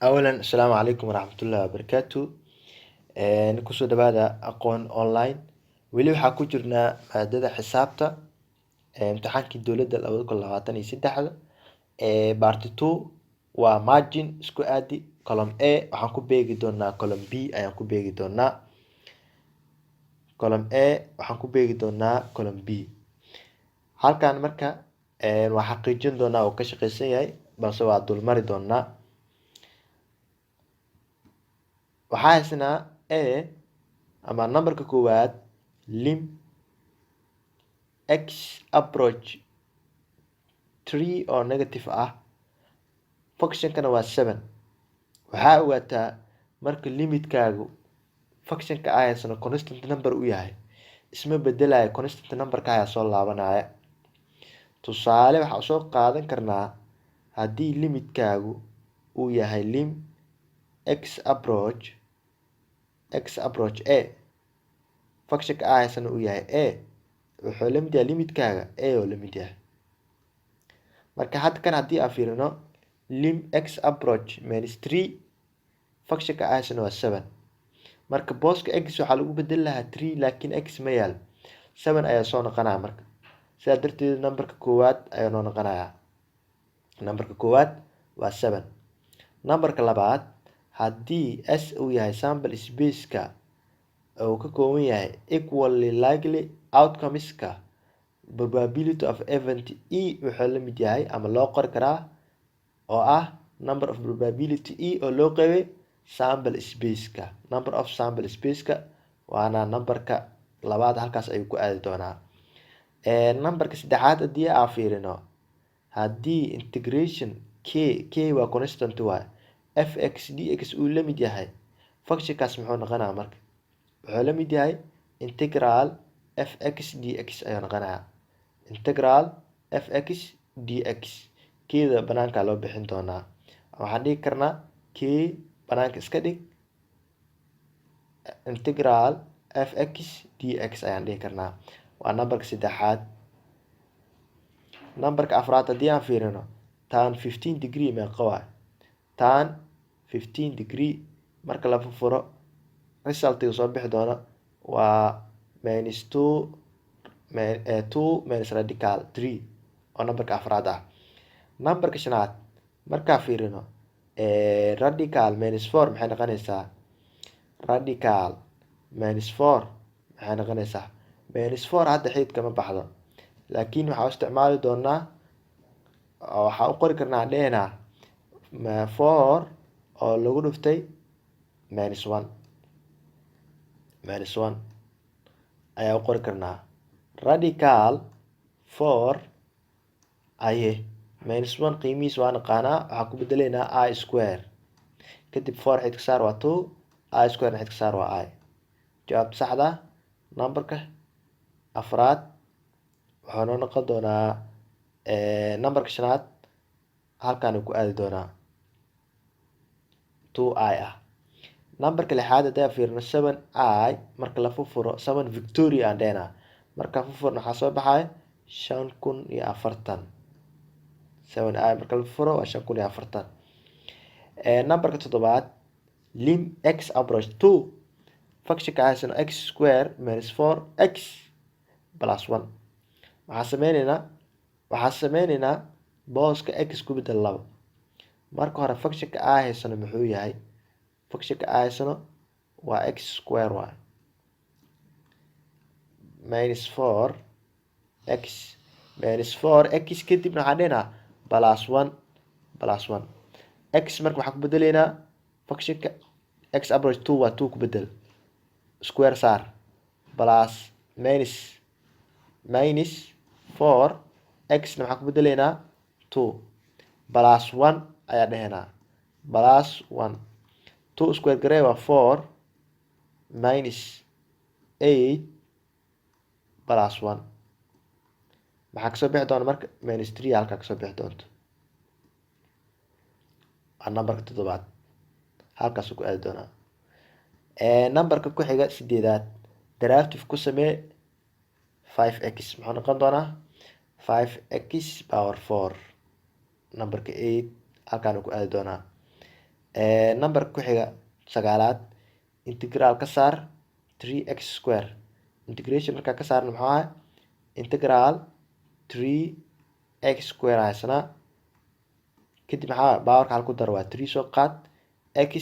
أولا السلام عليكم ورحمة الله وبركاته. kusoo dhawaada aqoon online. Weli waxaa ku jirnaa maadada xisaabta imtixaankii dowladda 2023 Part 2 waa margin isku aadi. Column A waxaan ku beegi doonaa, column B ayaan ku beegi doonaa. Column A waxaan ku beegi doonaa column B. Halkan marka waa xaqiijin doonaa oo ka shaqeysan yahay, balse waa dulmari doonaa. waxaa haysnaa A ama numberka koowaad lim x approach 3 oo negative ah, functionkana waa 7. waxaa ogaataa marka limitkaagu functionka aa haysano constant number u yahay, isma bedelayo, constant numberka ayaa soo laabanaya. Tusaale waxaa soo qaadan karnaa haddii limitkaagu uu yahay lim x approach a, functionka aa haysano uu yahay a, wuxuu la mid yahay limitkaaga a oo la mid yahay. marka hadda kan haddii aan fiirino lim x approach minus 3, functionka aa haysano waa 7. marka booska x waxaa lagu bedeli lahaa 3, laakiin x ma yaal, 7 ayaa soo noqonaya. marka sidaa darteed numberka koowaad ayaa noo noqonaya. numberka koowaad waa 7. numberka labaad haddii s uu yahay sample spaceka uu ka kooban yahay equally likely outcomeska, probability of event e wuxuu la mid yahay ama loo qori karaa oo ah number of probability e oo loo qeybay sample spaceka. number of sample spaceka waana numberka labaad, halkaas ayuu ku aadi doonaa. numberka saddexaad haddii aan fiirino, haddii integration k waa constant y, fx dx uu la mid yahay, functionkaas muxuu noqonaya marka? wuxuu la mid yahay integral fx dx ayuu noqonaya. integral fx dx, keeda banaanka loo bixin doonaa. waxaan dhigi karnaa k banaanka iska dhig, integral fx dx ayaan dhihi karnaa. waa numberka saddexaad. numberka afraad haddii aan fiirino, tan 15 degree meeqa waay? tan 15 degree marka la furo resultiga soo bixi doona waa minus 2 minus radical 3 oo numberka afraad ah. numberka shanaad markaa fiirino, radical minus 4 maxay noqonaysaa? radical minus 4 maxay noqonaysaa? minus 4 hadda xidid kama baxdo, laakiin waxaa u isticmaali doonaa, waxaa u qori karnaa dhehnaa 4 oo lagu dhuftay minus 1 ayaa u qori karnaa. radical 4 aye minus 1 qiimihiis waa naqaanaa, waxaa ku bedeleynaa I square, kadib 4 xididka saar waa 2, I square xididka saar waa I. jawaabta saxda numberka afraad wuxuu noo noqon doonaa numberka shanaad, halkaan ku aadi doonaa 2i ah. numberka lixaad haddii fiirino 7i marka la furo 7 victoria aan dhehnaa, marka furno waxaa soo baxaya 5040. 7i marka la furo waa 5040. numberka toddobaad lim x approach 2, functionka haysano x square minus 4x plus 1. waxaa sameyneynaa booska x ku bedel 2. marka hore functionka aa haysano muxuu yahay? functionka aa haysano waa x square y minus 4x minus 4x, kadibna waxaan dhehnaa plus 1 x. marka waxaan ku bedeleynaa functionka x approach 2 waa 2 ku bedel, square saar, plus minus 4 x na waxaan ku bedeleynaa 2 plus 1 ayaa dhehnaa, plus 1 2 square garee waa 4 minus 8 plus 1 maxaa kasoo bixi doona marka? minus 3 halkaa kasoo bixi doonto. waa numberka toddobaad, halkaasuu ku aadi doonaa. numberka ku xiga sideedaad derivative ku samee 5x, muxuu noqon doonaa 5x power 4. numberka 8 halkaan ku aadi doonaa. number ku xiga sagaalaad integral ka saar 3x square integration markaa ka saarna maxaa ahay integral 3x square haysana kadib maxaa powerka hal ku dar waa 3 soo qaad x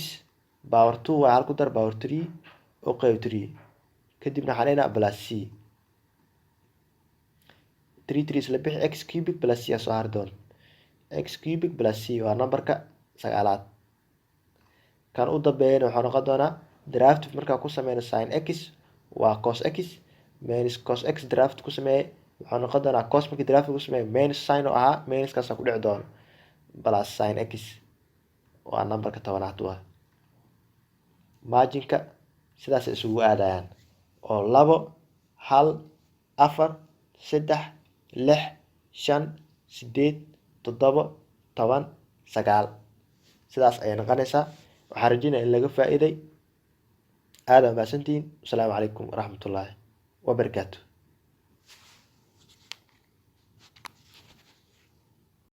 power 2 waa hal ku dar power 3 oo qayb 3 kadibna waxaan leenahay plus c 3 isla bixi x cubic plus c soo har doon x cubic plus c waa numberka sagaalaad kan u dambeeyana wuxuu noqon doonaa derivative markaa ku sameyno sin x waa cos x minus cos x derivative ku sameeye wuxuu noqon doonaa cos markii derivative ku sameeye minus sin oo ahaa minus kaas ku dhici doono plus sin x waa numberka 10aad waa marginka sidaas isugu aadayaan oo 2 1 4 3 6 5 8 7 10 9 sidaas ayay noqonaysaa waxaan rajeynayaa in laga faa'iiday aad baa mahadsantihiin. Assalaamu calaykum waraxmatullaahi wabarakaatuh.